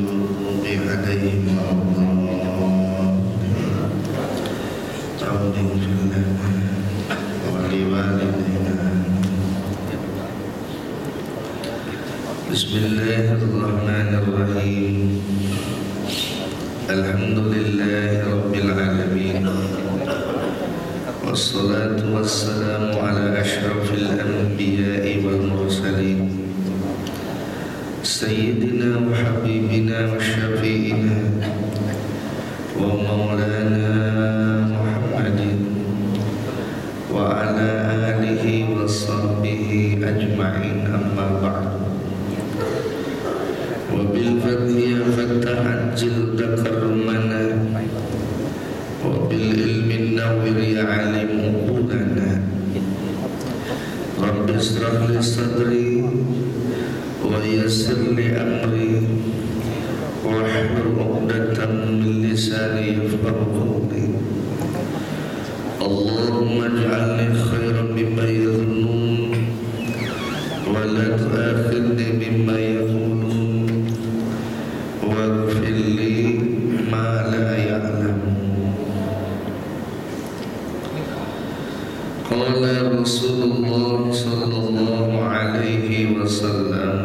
المغضوب عليهم ولا الضالين ولوالدينا. بسم الله الرحمن الرحيم. الحمد لله رب العالمين، والصلاة والسلام على أشرف الأنبياء والمرسلين سيدنا وحبيبنا وشفيعنا ومولانا محمد وعلى آله وصحبه أجمعين. أما بعد، وبالفتح يا فتح عجل تكرمنا، وبالعلم النور يا علم قولنا. رب اشرح لي صدري ويسر لي أمري واحلل عقدة من لساني يفقهوا قولي. اللهم اجعلني خيرا مما يظنون ولا تؤاخذني مما يقولون واغفر لي ما لا يعلمون. قال رسول الله صلى الله عليه وسلم: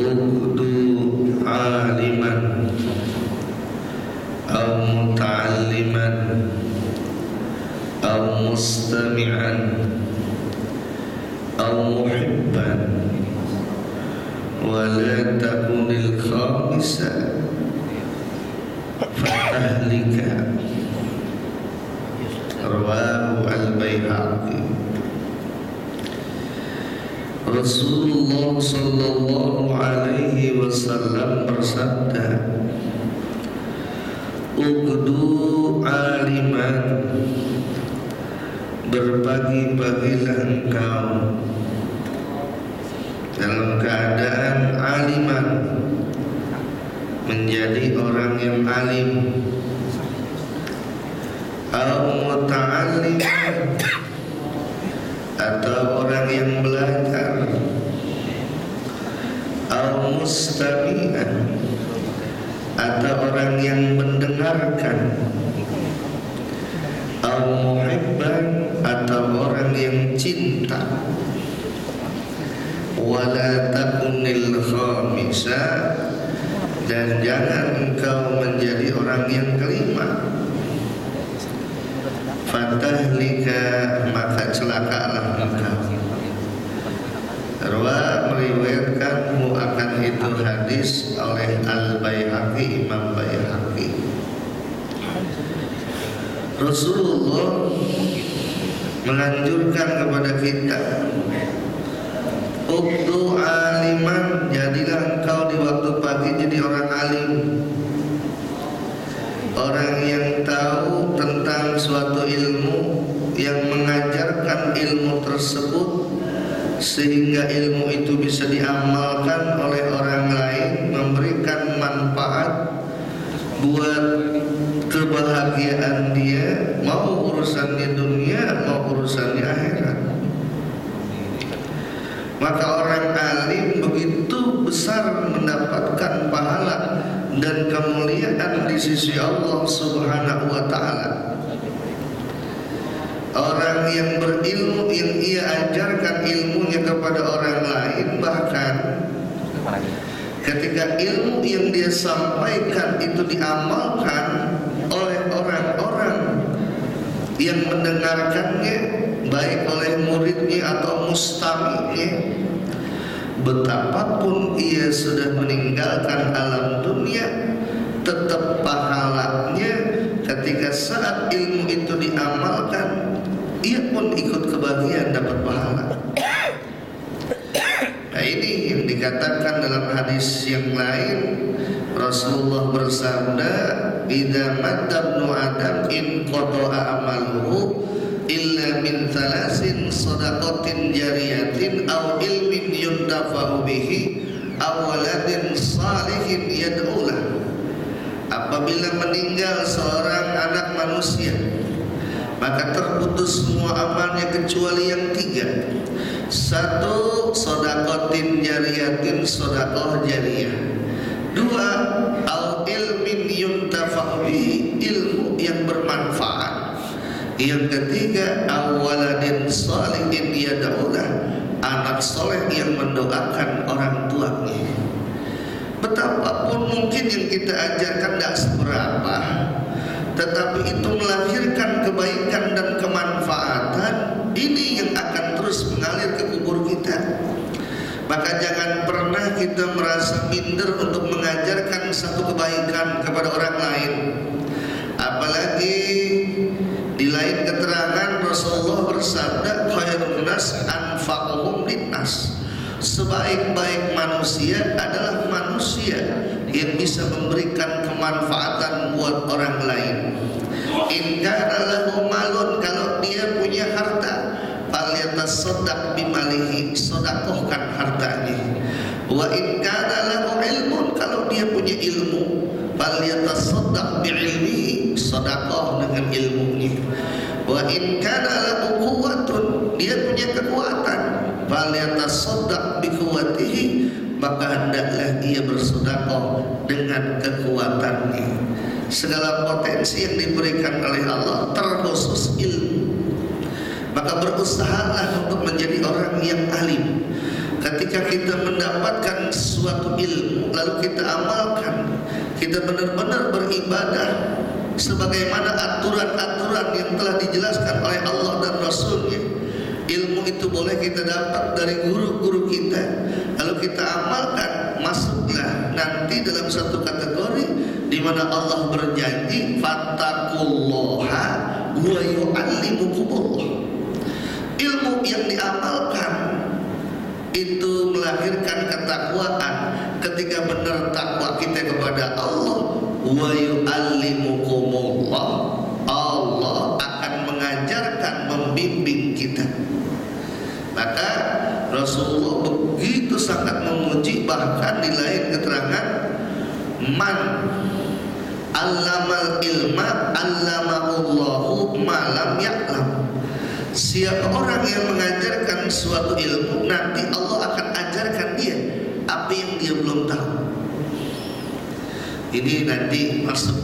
اغدوا عالما أو متعلما أو مستمعا أو محبا، ولا تكن الخامسة فتهلك. رواه البيهقي. Rasulullah sallallahu alaihi wasallam bersabda, "Ugdu aliman, berbagi-bagilah engkau dalam keadaan aliman, menjadi orang yang alim, au muta'alliman, atau orang yang belajar, au mustami'an, atau orang yang mendengarkan, au muhibban, atau orang yang cinta. Wala takunil khamisa, dan jangan engkau menjadi orang yang kelima. Fatahlika, maka celakalah engkau. Meriwayatkanmu akan itu hadis oleh Al-Baihaqi, Imam Baihaqi. Rasulullah menganjurkan kepada kita, Ugdu aliman, jadilah engkau di waktu pagi jadi orang alim, orang yang tahu tentang suatu ilmu, yang mengajarkan ilmu tersebut sehingga ilmu itu bisa diamalkan oleh orang lain, memberikan manfaat buat kebahagiaan dia, mau urusan di dunia mau urusan di akhirat. Maka orang alim begitu besar mendapatkan pahala dan kemuliaan di sisi Allah Subhanahu wa ta'ala. Orang yang berilmu, yang ia ajarkan ilmunya kepada orang lain, bahkan ketika ilmu yang dia sampaikan itu diamalkan oleh orang-orang yang mendengarkannya, baik oleh muridnya atau mustami'nya, betapapun ia sudah meninggalkan alam dunia, tetap pahalanya ketika saat ilmu itu diamalkan, ia pun ikut kebahagiaan, dapat pahala. Nah, ini yang dikatakan dalam hadis yang lain. Rasulullah bersabda, "Idza matta ibnu Adam in qata'a amaluhu illa min thalasin sadaqatin jariyatin aw ilmin yuntafa'u bihi aw waladin salihin yad'ulah." Apabila meninggal seorang anak manusia, maka terputus semua amalnya kecuali yang tiga. Satu, sodakotin jariyatin, sodakoh jariyah, yang bermanfaat. Yang ketiga, awaladin sholihin yad'ulah, anak soleh yang mendoakan orang tuanya. Betapapun mungkin yang kita ajarkan tidak seberapa, tetapi itu melahirkan kebaikan dan kemanfaatan. Ini yang akan terus mengalir ke kubur kita. Maka jangan pernah kita merasa minder untuk mengajarkan satu kebaikan kepada orang lain. Apalagi di lain keterangan Rasulullah bersabda, khairun nas anfa'uhum linnas. Sebaik-baik manusia adalah manusia yang bisa memberikan kemanfaatan buat orang lain. In kana lahu malun, kalau dia punya harta, falyatasaddaq bimalihi, sedekahkan hartanya. Wa in kana lahu ilmun, kalau dia punya ilmu, falyatasaddaq bi'ilmihi, sedekah dengan ilmunya. Wa in kana lahu quwwatun, dia punya kekuatan, falyatasaddaq biquwwatihi, maka hendaklah ia bersedekah dengan kekuatannya. Segala potensi yang diberikan oleh Allah terkhusus ilmu. Maka berusahalah untuk menjadi orang yang alim. Ketika kita mendapatkan suatu ilmu lalu kita amalkan, kita benar-benar beribadah sebagaimana aturan-aturan yang telah dijelaskan oleh Allah dan Rasulnya. Ilmu itu boleh kita dapat dari guru-guru kita, lalu kita amalkan, masuklah nanti dalam satu kategori di mana Allah berjanji, fattaqullaha wa yu'allimukumullah. Ilmu yang diamalkan itu melahirkan ketakwaan. Ketika benar takwa kita kepada Allah, wa yu'allimukumullah, Allah akan mengajarkan, membimbing kita. Maka Rasulullah begitu sangat memuji, bahkan di lain keterangan, man allamal ilma allamahullahu ma lam ya'lam. Siapa orang yang mengajarkan suatu ilmu, nanti Allah akan ajarkan dia apa yang dia belum tahu. Ini nanti masuk,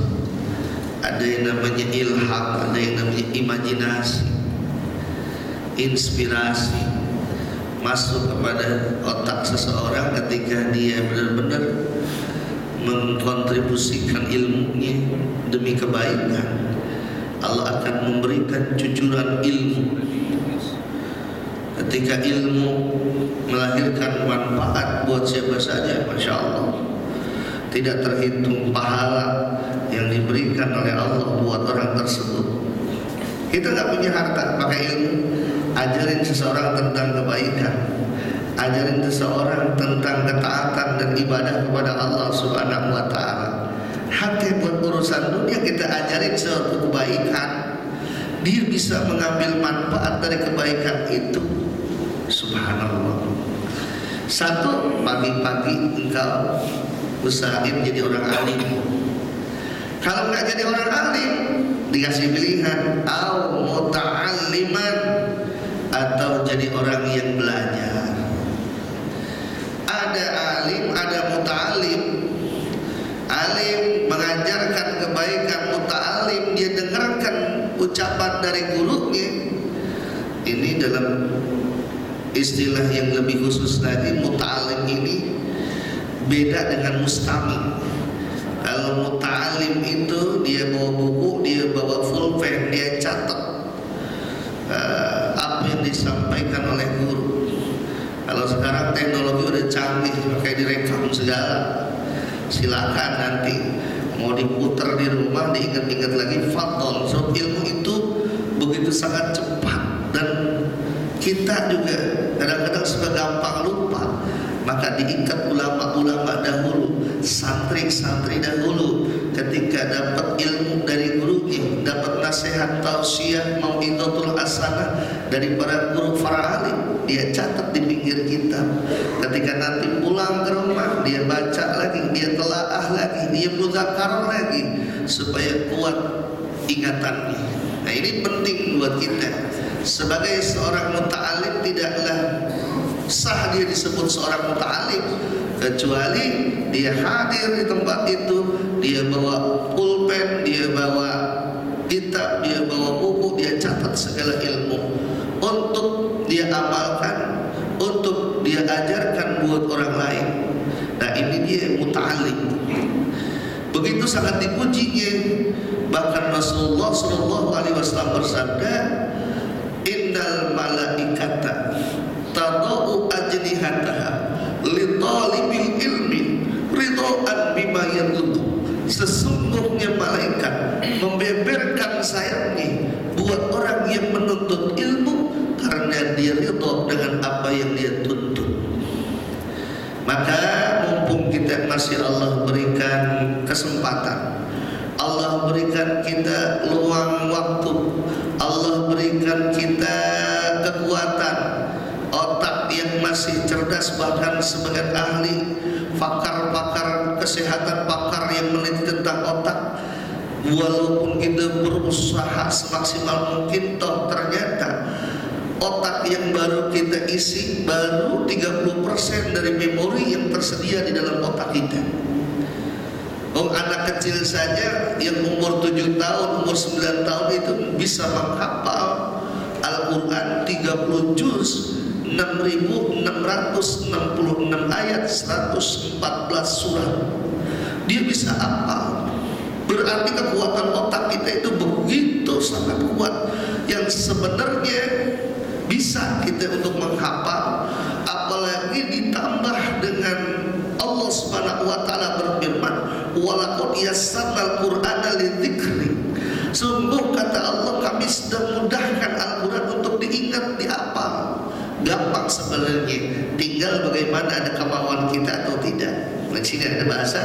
ada yang namanya ilham, ada yang namanya imajinasi, inspirasi, masuk kepada otak seseorang ketika dia benar-benar mengkontribusikan ilmunya demi kebaikan. Allah akan memberikan cucuran ilmu. Ketika ilmu melahirkan manfaat buat siapa saja, Masya Allah, tidak terhitung pahala yang diberikan oleh Allah buat orang tersebut. Kita nggak punya harta, pakai ilmu, ajarin seseorang tentang kebaikan, ajarin seseorang tentang ketaatan dan ibadah kepada Allah Subhanahu wa Ta'ala. Hati buat urusan dunia kita ajarin suatu kebaikan, dia bisa mengambil manfaat dari kebaikan itu. Subhanallah. Satu, pagi-pagi engkau usahain jadi orang alim. Kalau nggak jadi orang alim, dikasih pilihan, au muta'alliman, atau jadi orang yang belajar. Ada alim, ada muta'alim. Alim mengajarkan kebaikan, muta'alim dia dengarkan ucapan dari gurunya. Ini dalam istilah yang lebih khusus lagi, muta'alim ini beda dengan mustami. Kalau muta'alim itu dia bawa buku, dia bawa pulpen, dia catat apa yang disampaikan oleh guru. Kalau sekarang teknologi udah canggih, pakai direkam segala. Silakan nanti mau diputar di rumah, diingat-ingat lagi, fadol. So ilmu itu begitu sangat cepat, dan kita juga kadang-kadang suka gampang lupa. Maka diikat ulama-ulama dahulu, santri-santri dahulu, ketika dapat ilmu dari gurunya, dapat nasihat, tausiah, mau'izatul hasanah dari para guru para alim, dia catat di pinggir kitab. Ketika nanti pulang ke rumah, dia baca lagi, dia telaah lagi, dia mudzakar lagi, supaya kuat ingatannya. Nah, ini penting buat kita. Sebagai seorang muta'alim, tidaklah sah dia disebut seorang muta'alim kecuali dia hadir di tempat itu, dia bawa pulpen, dia bawa kitab, dia bawa buku, dia catat segala ilmu untuk dia amalkan, untuk dia ajarkan buat orang lain. Nah, ini dia muta'alim. Begitu sangat dipujinya. Bahkan Rasulullah SAW bersabda, innal malaikata tadau ajnihataha li talibil ilmi ridhaan bima yatlubu. Sesungguhnya malaikat membeberkan sayapnya buat orang yang menuntut ilmu karena dia ridha dengan apa yang dia tuntut. Maka mumpung kita masih Allah berikan kesempatan, Allah berikan kita luang waktu, Allah berikan kita kekuatan, otak yang masih cerdas, bahkan sebagian ahli pakar-pakar kesehatan, pakar yang meneliti tentang otak. Walaupun kita berusaha semaksimal mungkin, toh ternyata otak yang baru kita isi baru 30% dari memori yang tersedia di dalam otak kita. Oh, anak kecil saja yang umur 7 tahun, umur 9 tahun itu bisa menghafal Al-Quran 30 juz, 6.666 ayat, 114 surah. Dia bisa hafal. Berarti kekuatan otak kita itu begitu sangat kuat, yang sebenarnya bisa kita untuk menghafal. Apalagi ditambah dengan Allah Subhanahu wa taala berfirman, walaqad yassarnal Qur'ana lidzikri. Sungguh kata Allah, kami sudah mudahkan Al-Quran untuk diingat, dihafal. Gampang sebenarnya, tinggal bagaimana ada kemauan kita atau tidak. Di sini ada bahasa,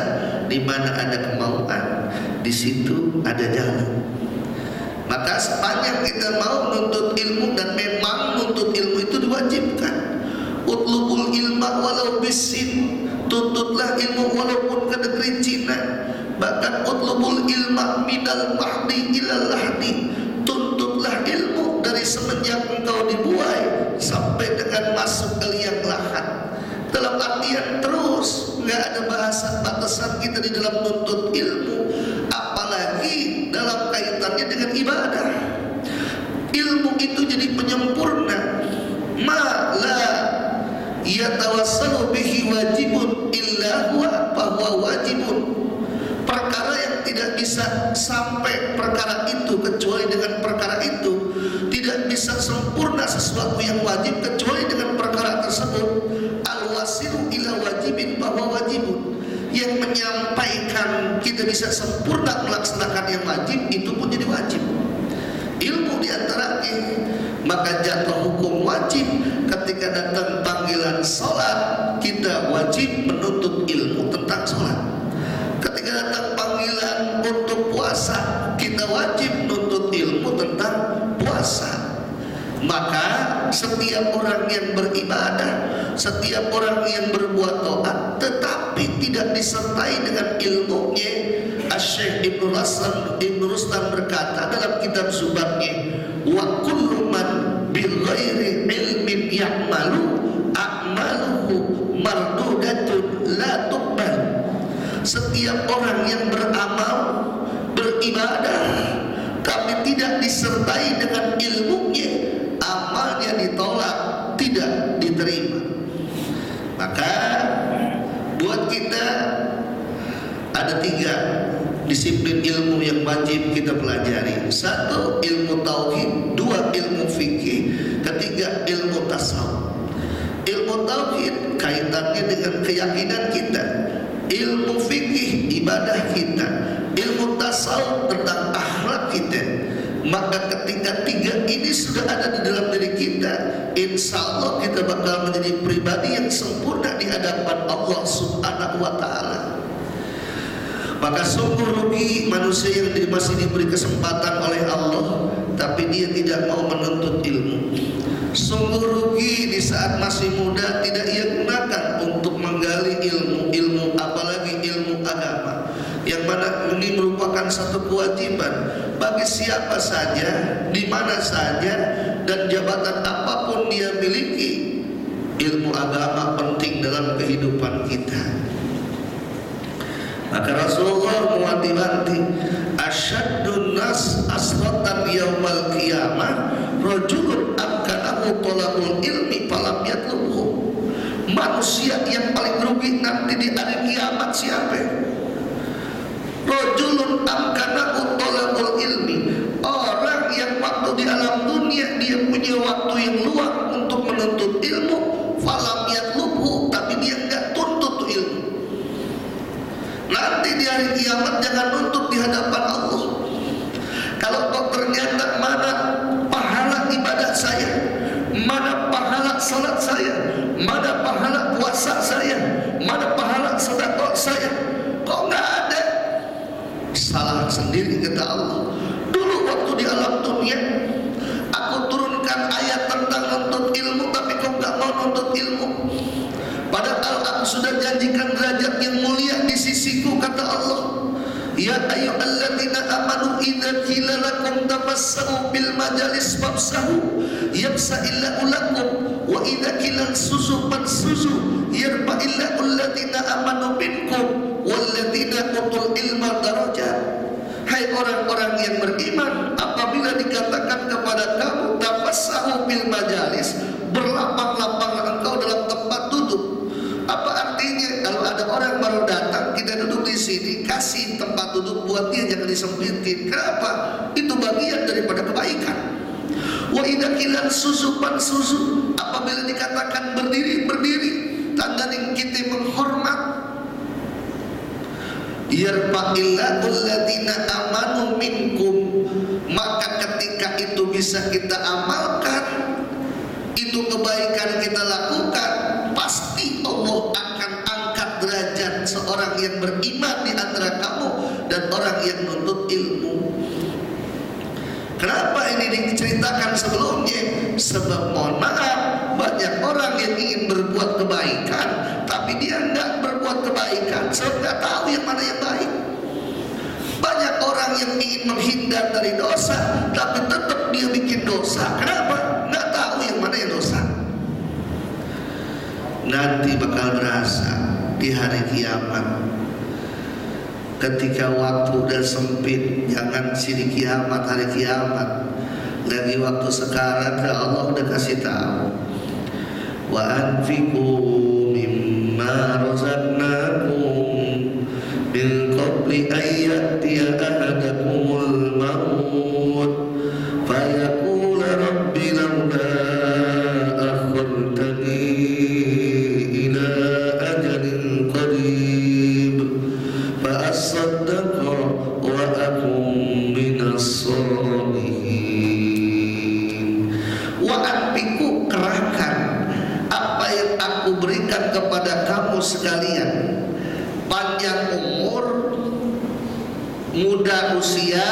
di mana ada kemauan, di situ ada jalan. Maka sepanjang kita mau menuntut ilmu, dan memang menuntut ilmu itu diwajibkan. Utlubul ilma walau bisin, tuntutlah ilmu walaupun ke negeri Cina. Bahkan utlubul ilma minal mahdi ilal lahdi, tuntutlah ilmu dari semenjak engkau dibuai sampai dengan masuk ke liang lahat. Dalam artian terus, nggak ada bahasa batasan kita di dalam menuntut ilmu, apalagi dalam kaitannya dengan ibadah. Ilmu itu jadi penyempurna. Ma la yatawassalu bihi wajibun illa huwa bahwa wajibun. Perkara yang tidak bisa sampai perkara itu kecuali dengan perkara itu. Tidak bisa sempurna sesuatu yang wajib kecuali dengan perkara tersebut. Al-wasilu ila wajibin bahwa wajibun. Yang menyampaikan kita bisa sempurna melaksanakan yang wajib, itu pun jadi wajib. Ilmu diantaranya. Maka jatuh hukum wajib ketika datang panggilan sholat, kita wajib menuntut ilmu tentang sholat. Ketika datang panggilan untuk puasa, kita wajib menuntut ilmu tentang puasa. Maka setiap orang yang beribadah, setiap orang yang berbuat taat, tetapi tidak disertai dengan ilmunya, Asy-Syaikh Ibnu Rustam berkata dalam kitab Zubatnya, wa kullu man bil ghairi ilmin ya'malu a'maluhu mardudatun la tuqbal. Setiap orang yang beramal, beribadah, tapi tidak disertai dengan ilmunya, amalnya ditolak, tidak diterima. Maka buat kita ada 3 disiplin ilmu yang wajib kita pelajari. 1, ilmu tauhid. 2, ilmu fikih. 3, ilmu tasawuf. Ilmu tauhid kaitannya dengan keyakinan kita. Ilmu fikih ibadah kita. Ilmu tasawuf tentang akhlak kita. Maka ketika 3 ini sudah ada di dalam diri kita, insya Allah kita bakal menjadi pribadi yang sempurna di hadapan Allah Subhanahu wa ta'ala. Maka sungguh rugi manusia yang masih diberi kesempatan oleh Allah, tapi dia tidak mau menuntut ilmu. Sungguh rugi di saat masih muda tidak ia gunakan untuk menggali ilmu, apalagi ilmu agama, yang mana ini merupakan satu kewajiban bagi siapa saja, di mana saja, dan jabatan apapun dia miliki. Ilmu agama penting dalam kehidupan kita. Maka Rasulullah mewanti-wanti, asyaddun nas asratan yaumal qiyamah rajulun amkanahu talabul ilmi falam yatlubhu. Manusia yang paling rugi nanti di hari kiamat siapa? Rajulun amkanahu talabul ilmi, orang yang waktu di alam dunia dia punya waktu yang luang untuk menuntut ilmu, falam yatlubhu, tapi dia enggak tuntut ilmu. Nanti di hari kiamat jangan nuntut di hadapan Allah. Kalau kau ternyata mana pahala ibadah saya, mana pahala salat saya, mana pahala puasa saya, mana pahala sedekah saya, kok nggak ada? Salah sendiri kata Allah. Dulu waktu di alam dunia aku turunkan ayat tentang nuntut ilmu, tapi kau nggak mau nuntut ilmu. Padahal aku sudah janjikan derajat yang mulia di sisiku, kata Allah. Ya ayyuhalladzina amanu idza qila lakum tamassahu bil majalis fafsahu yafsa'illahu lakum wa idza qila suzu fansuzu yarfa'illahu alladzina amanu minkum walladzina utul ilma darajat. Hai orang-orang yang beriman, apabila dikatakan kepada kamu tafassahu bil majalis, berlapang-lapang engkau dalam tempat duduk. Apa artinya? Kalau ada orang baru datang, kita duduk di sini, kasih tempat duduk buat dia, jangan disempitin. Kenapa? Itu bagian daripada kebaikan. Wa idza qila suzupan suzu, apabila dikatakan berdiri, berdiri, tanda kita menghormat. Yarfa'illahu alladziina amanu minkum, maka ketika itu bisa kita amalkan, itu kebaikan kita lakukan, pasti Allah akan angkat derajat seorang yang beriman di antara kamu dan orang yang nuntut ilmu. Kenapa ini diceritakan sebelumnya? Sebab mohon maaf, banyak orang yang ingin berbuat kebaikan, tapi dia enggak berbuat kebaikan sebab enggak tahu yang mana yang baik. Banyak orang yang ingin menghindar dari dosa, tapi tetap dia bikin dosa. Kenapa? Enggak tahu yang mana yang dosa. Nanti bakal berasa di hari kiamat. Ketika waktu udah sempit, jangan sini kiamat, hari kiamat, lagi waktu sekarang Allah udah kasih tahu. Wa anfiqu mimma razaqnakum min qabli an ya'tiya ahadakumul maut fayaqula rabbi lawla akhartani ila ajalin qarib fa asaddaqa wa akum minas shalihin. Wa anfiqu, kerahkan apa yang aku berikan kepada kamu sekalian, panjang umur, muda usia,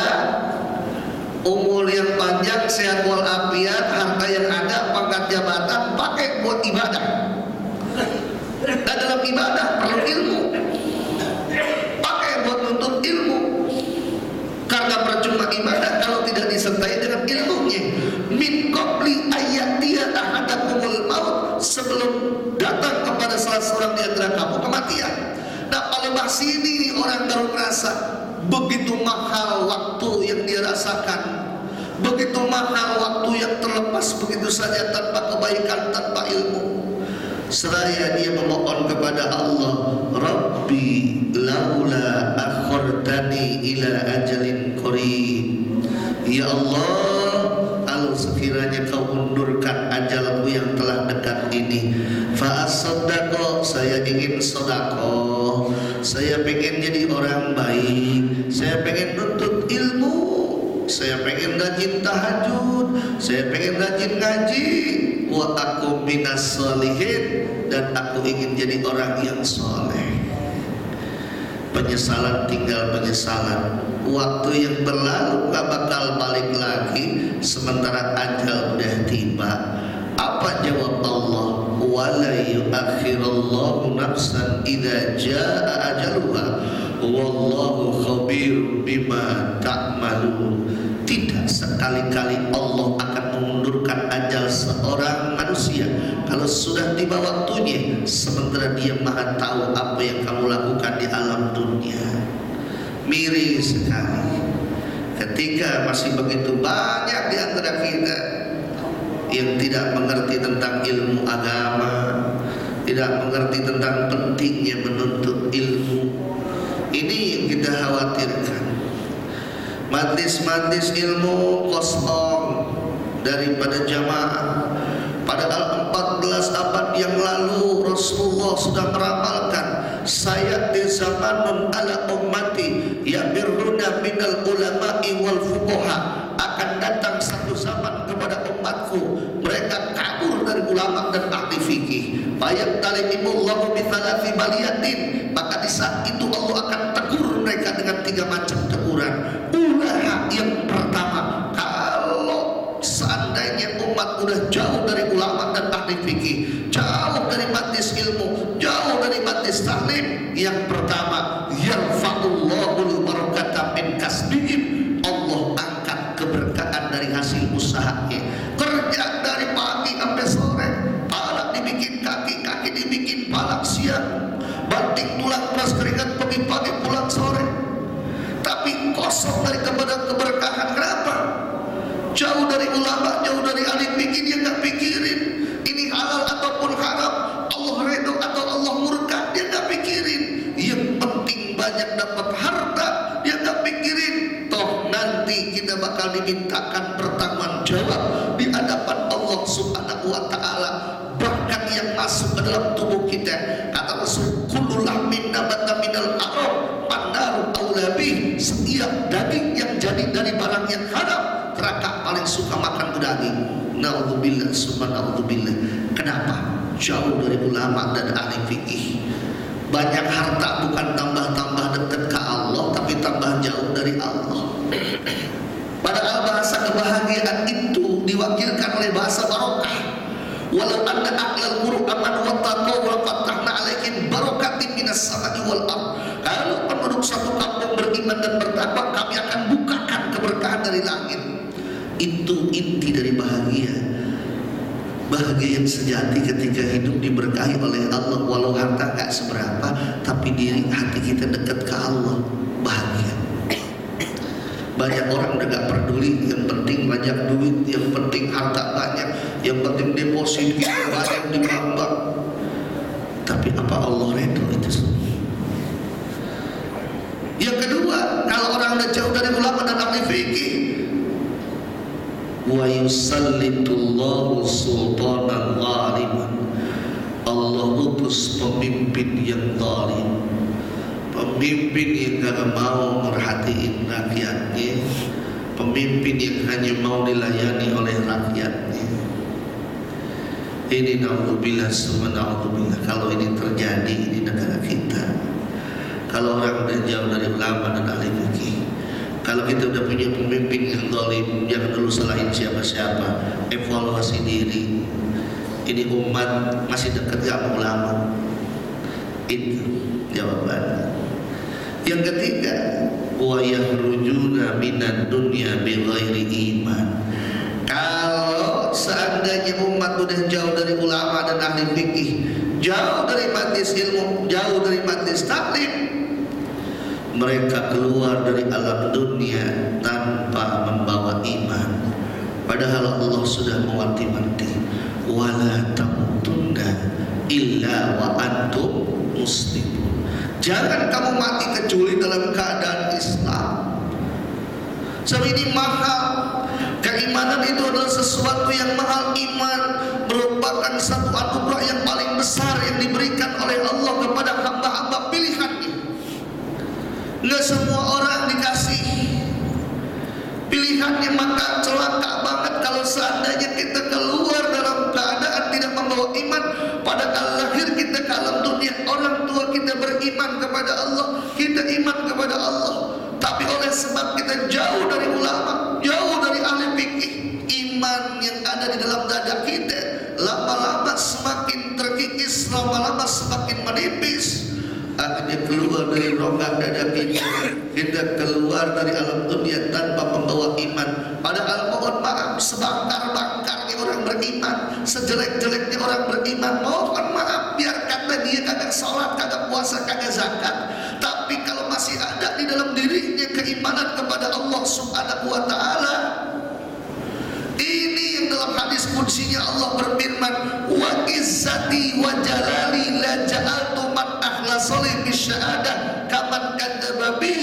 umur yang panjang, sehat walafiat, harta yang ada, pangkat jabatan, pakai buat ibadah. Dan dalam ibadah perlu ilmu, pakai buat nuntut ilmu. Karena percuma ibadah kalau tidak disertai dengan ilmunya. Min qabli ayyatiya ahadakumul maut, sebelum datang kepada salah seorang di antara kamu kematian. Nah, pada bahasa ini orang baru merasa begitu mahal waktu yang dia rasakan, begitu mahal waktu yang terlepas begitu saja tanpa kebaikan, tanpa ilmu. Seraya dia memohon kepada Allah, Rabbi laula akhartani ila ajalin qarib. Ya Allah, kalau sekiranya kau undurkan ajalku yang telah dekat ini, fa asaddaqa, saya ingin sedekah, saya pengen jadi orang baik, saya pengen nuntut ilmu, saya pengen rajin tahajud, saya pengen rajin ngaji, wa aku minas sholihin, dan aku ingin jadi orang yang soleh. Penyesalan tinggal penyesalan. Waktu yang berlalu gak bakal balik lagi, sementara ajal udah tiba. Apa jawab Allah? Wala yu'akhirallahu nafsan idza jaa ajaluha wallahu khabir bima ta'malun. Tidak sekali-kali Allah akan mengundurkan ajal seorang manusia kalau sudah tiba waktunya, sementara Dia Maha tahu apa yang kamu lakukan di alam dunia. Miris sekali ketika masih begitu banyak di antara kita yang tidak mengerti tentang ilmu agama, tidak mengerti tentang pentingnya menuntut ilmu. Ini yang kita khawatirkan. Majlis-majlis ilmu kosong daripada jamaah. Padahal 14 abad yang lalu Rasulullah sudah meramalkan, sayati zamanun ala ummati yabirruna minal ulama'i wal fuqaha, akan datang satu zaman kepada umatku mereka kabur dari ulama dan ahli fikih. Bayat talimullahu bi thalathi baliyatin, maka di saat itu Allah akan tegur mereka dengan 3 macam teguran. Ulaha, yang pertama, kalau seandainya umat udah jauh dari ulama dan ahli fikih, jauh dari majlis ilmu, jauh dari majlis taklim, yang pertama, yarfa'ullahul barakata min kasbihim, Allah angkat keberkahan dari hasil usahanya. Kerja dari pagi sampai sore, palak dibikin kaki, kaki dibikin palak siang, banting tulang plus keringat pagi-pagi pulang sore, tapi kosong dari keberkahan. Kenapa? Jauh dari ulama, jauh dari ahli fikih, dia nggak pikirin ini halal ataupun haram, Allah redho atau Allah murka, dia nggak pikirin. Yang penting banyak dapat harta, dia nggak pikirin. Toh nanti kita bakal dimintakan pertanggung jawab di hadapan Allah Subhanahu wa Ta'ala. Bahkan yang masuk ke dalam tubuh kita, kata Rasul, kullu lahmin nabata minal haram pandaru aulabi, setiap daging yang jadi dari barang yang haram, neraka paling suka makan daging. Naudzubillah, subhanallah. Kenapa? Jauh dari ulama dan ahli fikih. Banyak harta bukan tambah-tambah dekat ke Allah, tapi tambah jauh dari Allah. Padahal bahasa kebahagiaan itu diwakilkan oleh bahasa barokah. Walau anda ahlal Qur'an wa taqwa wa fatahna alaihim barakatin minas samai wal ardh. Kalau penduduk satu kampung beriman dan bertakwa, kami akan bukakan keberkahan dari langit. Itu inti dari bahagia. Bahagia yang sejati ketika hidup diberkahi oleh Allah, walau harta gak seberapa, tapi diri hati kita dekat ke Allah, bahagia. Banyak orang udah gak peduli, yang penting banyak duit, yang penting harta banyak, yang penting deposit kita banyak di bank. Tapi apa Allah redho itu semua? Yang kedua, kalau orang udah jauh dari ulama dan ahli fikih, wa yusallitullahu sultanan zaliman, Allah utus pemimpin yang zalim, pemimpin yang gak mau merhatiin rakyatnya, pemimpin yang hanya mau dilayani oleh rakyatnya. Ini naudzubillah, subhanallah. Kalau ini terjadi di negara kita, kalau orang udah jauh dari ulama dan ahli fikih, kalau kita udah punya pemimpin yang zalim, jangan dulu salahin siapa-siapa, evaluasi diri. Ini umat masih dekat gak ulama? Itu jawabannya. Yang ketiga, wa yakhrujuna minad dunya bighairi iman. Kalau seandainya umat udah jauh dari ulama dan ahli fikih, jauh dari majlis ilmu, jauh dari majlis taklim, mereka keluar dari alam dunia tanpa membawa iman. Padahal Allah sudah mewanti-wanti, wala tamutunna illa wa antum muslimun. Jangan kamu mati kecuali dalam keadaan Islam. Sebab ini mahal. Keimanan itu adalah sesuatu yang mahal. Iman merupakan satu anugerah yang paling besar yang diberikan oleh Allah kepada hamba-hamba pilihannya. Nggak semua orang dikasih pilihannya, maka celaka banget kalau seandainya kita keluar dalam keadaan tidak membawa iman. Pada lahir kita ke alam dunia, orang tua kita beriman kepada Allah, kita iman kepada Allah, tapi oleh sebab kita jauh dari ulama, jauh dari ahli fikih, iman yang ada di dalam dada kita lama-lama semakin terkikis, lama-lama semakin menipis. Akhirnya keluar dari rongga dada kita keluar dari alam dunia tanpa membawa iman. Padahal mohon maaf, sebangkar-bangkarnya orang beriman, sejelek-jeleknya orang beriman, mohon maaf, biarkanlah dia kagak sholat, kagak puasa, kagak zakat, tapi kalau masih ada di dalam diri dirinya keimanan kepada Allah Subhanahu wa taala. Ini yang dalam hadis qudsinya Allah berfirman, wa izzati wa jalali la ja'altu man akhlasa li bisyahada kaman kadzdzaba bi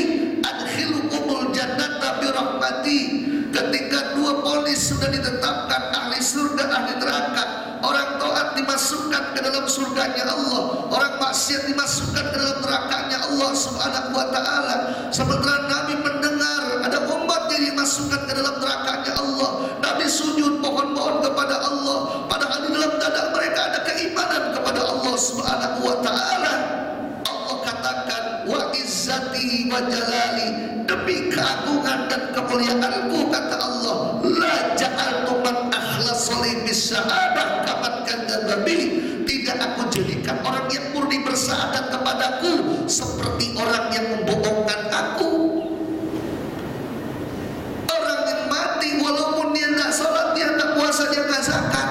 adkhilukumul jannata bi rahmati. Ketika dua polis sudah ditetapkan, ahli surga ahli neraka, orang taat dimasukkan ke dalam surganya Allah, orang maksiat dimasukkan ke dalam nerakanya Allah Subhanahu wa taala. Sementara Nabi mendengar ada umat yang dimasukkan ke dalam nerakanya Allah, Nabi sujud mohon-mohon kepada Allah, padahal di dalam dada mereka ada keimanan kepada Allah Subhanahu wa taala. Allah katakan, wa izzati wa jalali, demi keagungan dan kemuliaanku, kata Allah, la ja'altu man akhlasa li bisyahada kaman kadzdzaba bi, tidak aku jadikan orang yang murni bersyahadat kepadaku seperti orang yang membohongkan aku. Orang yang mati walaupun dia tidak sholat, dia tidak puasa, dia tidak zakat,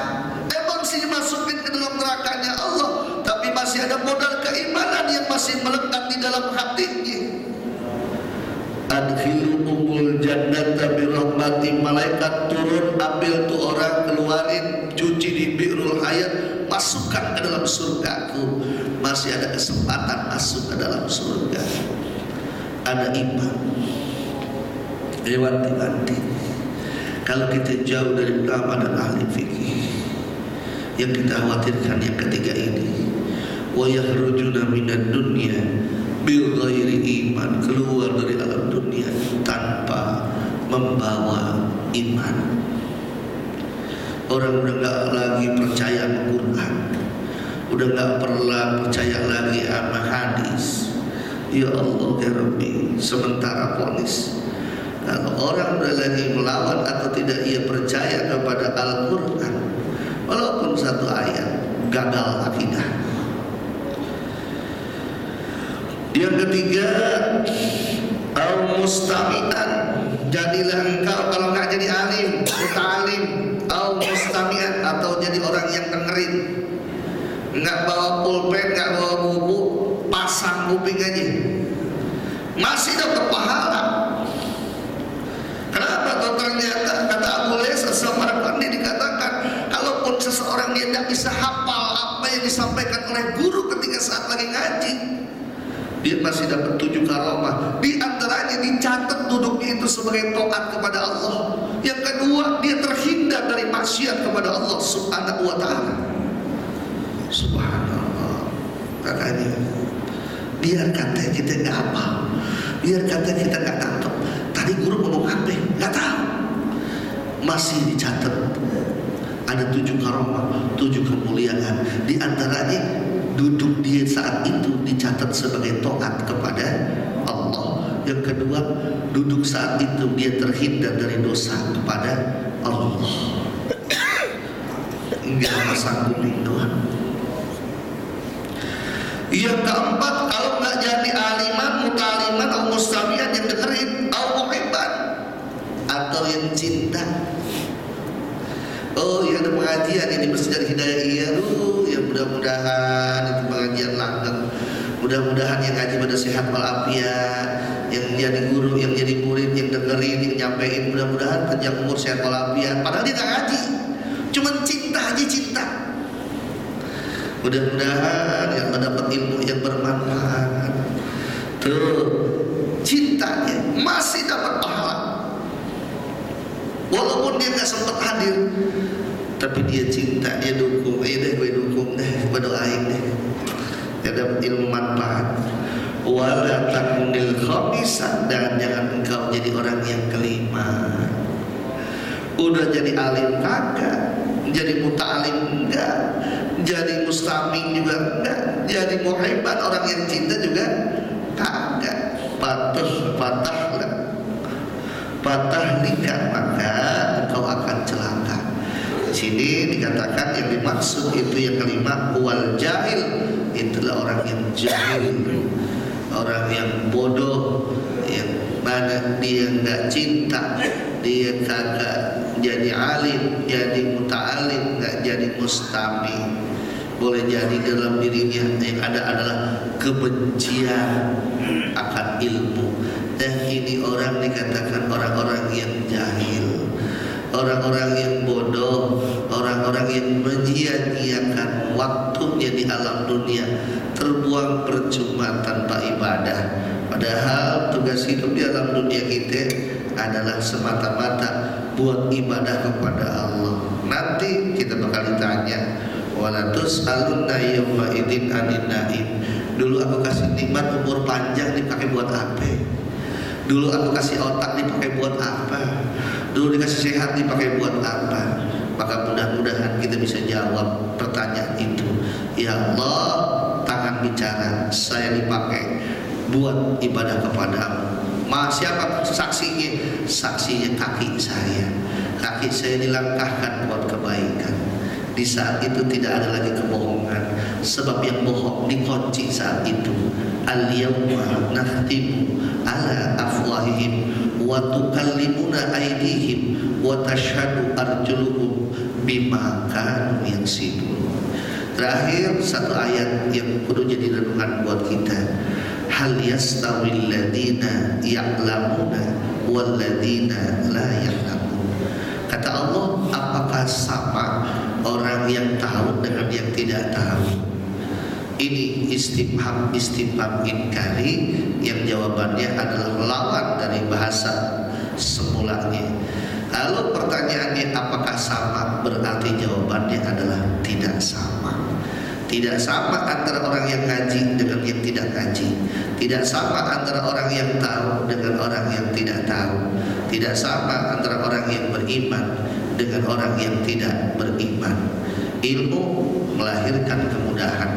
emang sih dimasukin ke dalam nerakanya Allah, tapi masih ada modal keimanan yang masih melekat di dalam hatinya. Adkhilukumul jannata bi rahmati, malaikat turun ambil tuh orang, keluarin, cuci di bi'rul hayat, masukkan ke dalam surgaku. Masih ada kesempatan masuk ke dalam surga. Ada iman. Wanti-wanti, kalau kita jauh dari ulama dan ahli fikih, yang kita khawatirkan yang ketiga ini, wa yakhrujuna minad dunya bil ghairi iman, keluar dari alam dunia tanpa membawa iman. Orang udah nggak lagi percaya sama Quran, udah nggak pernah percaya lagi sama hadis. Ya Allah ya Rabbi, sementara ponis, kalau orang udah lagi melawan atau tidak ia percaya kepada Al-Quran, walaupun satu ayat, gagal akidah. Yang ketiga, au mustami'an, jadilah engkau kalau nggak jadi alim, muta'alim, au mustami'an, atau jadi orang yang dengerin, nggak bawa pulpen, nggak bawa buku, pasang kuping aja, masih dapat pahala. Kenapa? Tuh ternyata kata Abu Les As-Samarqandi dikatakan, kalaupun seseorang dia tidak bisa hafal apa yang disampaikan oleh guru ketika saat lagi ngaji, dia masih dapat 7 karomah. Di antaranya dicatat duduknya itu sebagai taat kepada Allah. Yang kedua, dia terhindar dari maksiat kepada Allah Subhanahu wa taala. Subhanallah. Makanya biar kata kita nggak apa, biar kata kita nggak tangkap, tadi guru ngomong apa, nggak tahu, masih dicatat ada 7 karomah, 7 kemuliaan. Di antaranya duduk dia saat itu dicatat sebagai taat kepada Allah. Yang kedua, duduk saat itu dia terhindar dari dosa kepada Allah. Enggak pasang kuping doang. Yang keempat, kalau nggak jadi aliman, mutaliman, atau mustamian, yang dengerin, atau muhibban, atau yang cinta. Oh ya, ada pengajian ini Masjid Hidayah, iya ya, mudah-mudahan itu pengajian langgeng. Mudah-mudahan yang ngaji pada sehat walafiat, yang jadi guru, yang jadi murid, yang dengerin, yang nyampein, mudah-mudahan panjang umur sehat walafiat. Padahal dia nggak ngaji, cuman cinta aja, cinta. Mudah-mudahan yang mendapat ilmu yang bermanfaat. Tuh, cintanya masih dapat pahala. Walaupun dia nggak sempat hadir, tapi dia cinta, dia dukung. Deh, gue dukung deh, gue doain deh, dia dapat ilmu manfaat. Wala takunil khamisah, dan jangan engkau jadi orang yang kelima. Udah jadi alim kagak, jadi muta'alim enggak, jadi mustami juga enggak, jadi muhibban, orang yang cinta juga kagak. Patah nikah, maka engkau akan celaka. Di sini dikatakan yang dimaksud itu yang kelima, wal jahil, itulah orang yang jahil, orang yang bodoh, yang mana dia enggak cinta, dia kagak jadi alim, jadi muta'alim, enggak jadi mustami. Boleh jadi dalam dirinya yang ada adalah kebencian akan ilmu, Dan ini orang dikatakan orang-orang yang jahil, orang-orang yang bodoh, orang-orang yang menyia-nyiakan waktunya di alam dunia, terbuang percuma tanpa ibadah. Padahal tugas hidup di alam dunia kita adalah semata-mata buat ibadah kepada Allah. Nanti kita bakal ditanya, wala tus'alunna yawma idzin 'anil na'im. Dulu aku kasih nikmat umur panjang dipakai buat apa? Dulu aku kasih otak dipakai buat apa? Dulu dikasih sehat dipakai buat apa? Maka mudah-mudahan kita bisa jawab pertanyaan itu. Ya Allah, tangan bicara, saya dipakai buat ibadah kepadamu. Siapa saksinya? Saksinya kaki saya. Kaki saya dilangkahkan buat kebaikan. Di saat itu tidak ada lagi kebohongan, sebab yang bohong dikunci saat itu. Al-yawma nakhtimu ala afwahihim wa tukallimuna aydihim wa tashhadu arjuluhum bima kanu yaksibun. Terakhir satu ayat yang perlu jadi renungan buat kita. Hal yastawil ladina ya'lamuna wal ladina la ya'lamun. Kata Allah, apakah sama orang yang tahu dengan yang tidak tahu? Ini istifham inkari yang jawabannya adalah lawan dari bahasa semulanya. Kalau pertanyaannya apakah sama, berarti jawabannya adalah tidak sama. Tidak sama antara orang yang ngaji dengan yang tidak ngaji. Tidak sama antara orang yang tahu dengan orang yang tidak tahu. Tidak sama antara orang yang beriman dengan orang yang tidak beriman. Ilmu melahirkan kemudahan.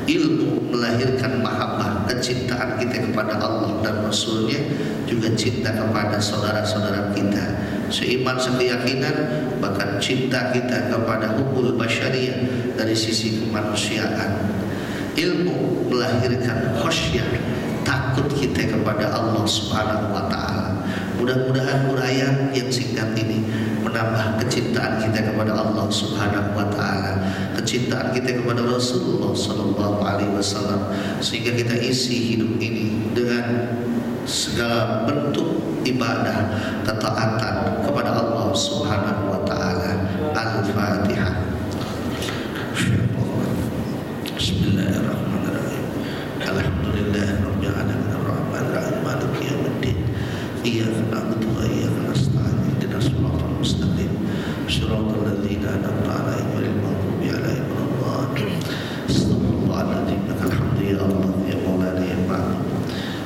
Ilmu melahirkan mahabbah, kecintaan kita kepada Allah dan Rasulnya, juga cinta kepada saudara-saudara kita seiman sekeyakinan, bahkan cinta kita kepada hubul basyariyah dari sisi kemanusiaan. Ilmu melahirkan khasyah, takut kita kepada Allah Subhanahu wa taala. Mudah-mudahan uraian yang singkat ini menambah kecintaan kita kepada Allah Subhanahu wa taala, kecintaan kita kepada Rasulullah sallallahu alaihi wasallam, sehingga kita isi hidup ini dengan segala bentuk ibadah ketaatan kepada Allah Subhanahu wa taala. Al-Fatihah. Bismillahirrahmanirrahim. Alhamdulillahirabbil alamin arrahmanir rahim maliki yaumiddin. Iyyaka na'budu wa iyyaka nasta'in. Ihdinas siratal mustaqim. Shiratal ladzina an'amta 'alaihim ghairil maghdubi 'alaihim waladdallin. Astaghfirullahaladzim. Alhamdulillah ya Allah ya Maulana ya Ma'bud.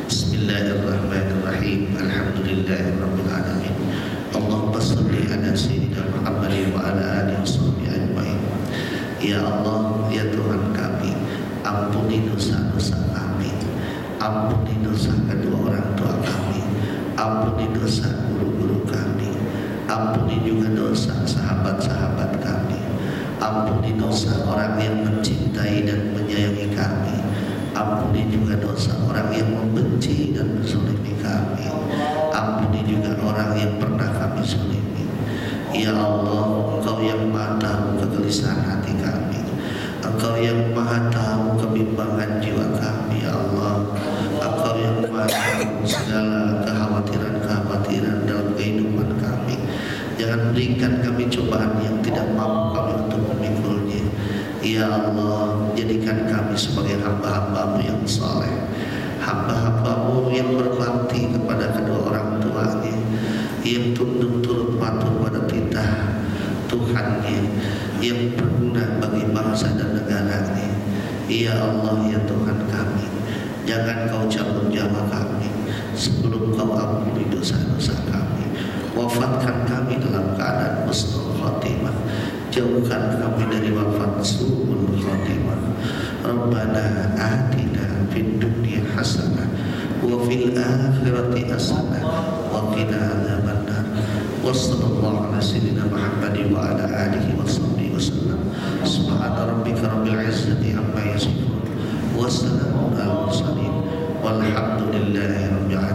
Bismillahirrahmanirrahim. Alhamdulillahirabbil alamin. Allahumma shalli ala sayyidina Muhammadin wa ala alihi washabbihi ajmain. Ya Allah, ya Tuhan kami, ampuni dosa-dosa kami, ampuni dosa kedua orang tua kami, ampuni dosa guru-guru kami, ampuni juga dosa sahabat-sahabat kami, ampuni dosa orang yang mencintai dan menyayangi kami, ampuni juga dosa orang yang membenci dan menzalimi kami, ampuni juga orang yang pernah kami zalimi. Ya Allah, Engkau yang Maha tahu kegelisahan hati kami, Engkau yang Maha tahu kebimbangan jiwa kami. Ya Allah, Engkau yang Maha tahu segala kekhawatiran dalam kehidupan kami. Jangan berikan kami cobaan yang tidak mampu kami untuk memikulnya. Ya Allah, jadikan kami sebagai hamba-hamba-Mu yang saleh, hamba-hamba-Mu yang berbakti kepada kedua orang tuanya, yang tunduk turut patuh pada titah Tuhannya, yang berguna bagi bangsa dan negaranya. Ya Allah, ya Tuhan kami, jangan Kau cabut nyawa kami sebelum Kau ampuni dosa-dosa kami. Wafatkan kami dalam keadaan husnul khatimah, jauhkan kami dari wafat su'ul khatimah. Rabbana atina fid dunya hasanah wa fil akhirati hasanah wa qina adzabannar. Wassallallahu ala sayyidina Muhammadin wa ala alihi washabbihi wasallam. Subhana rabbika rabbil izzati amma yasifun wa salamun alal mursalin walhamdulillahi rabbil alamin.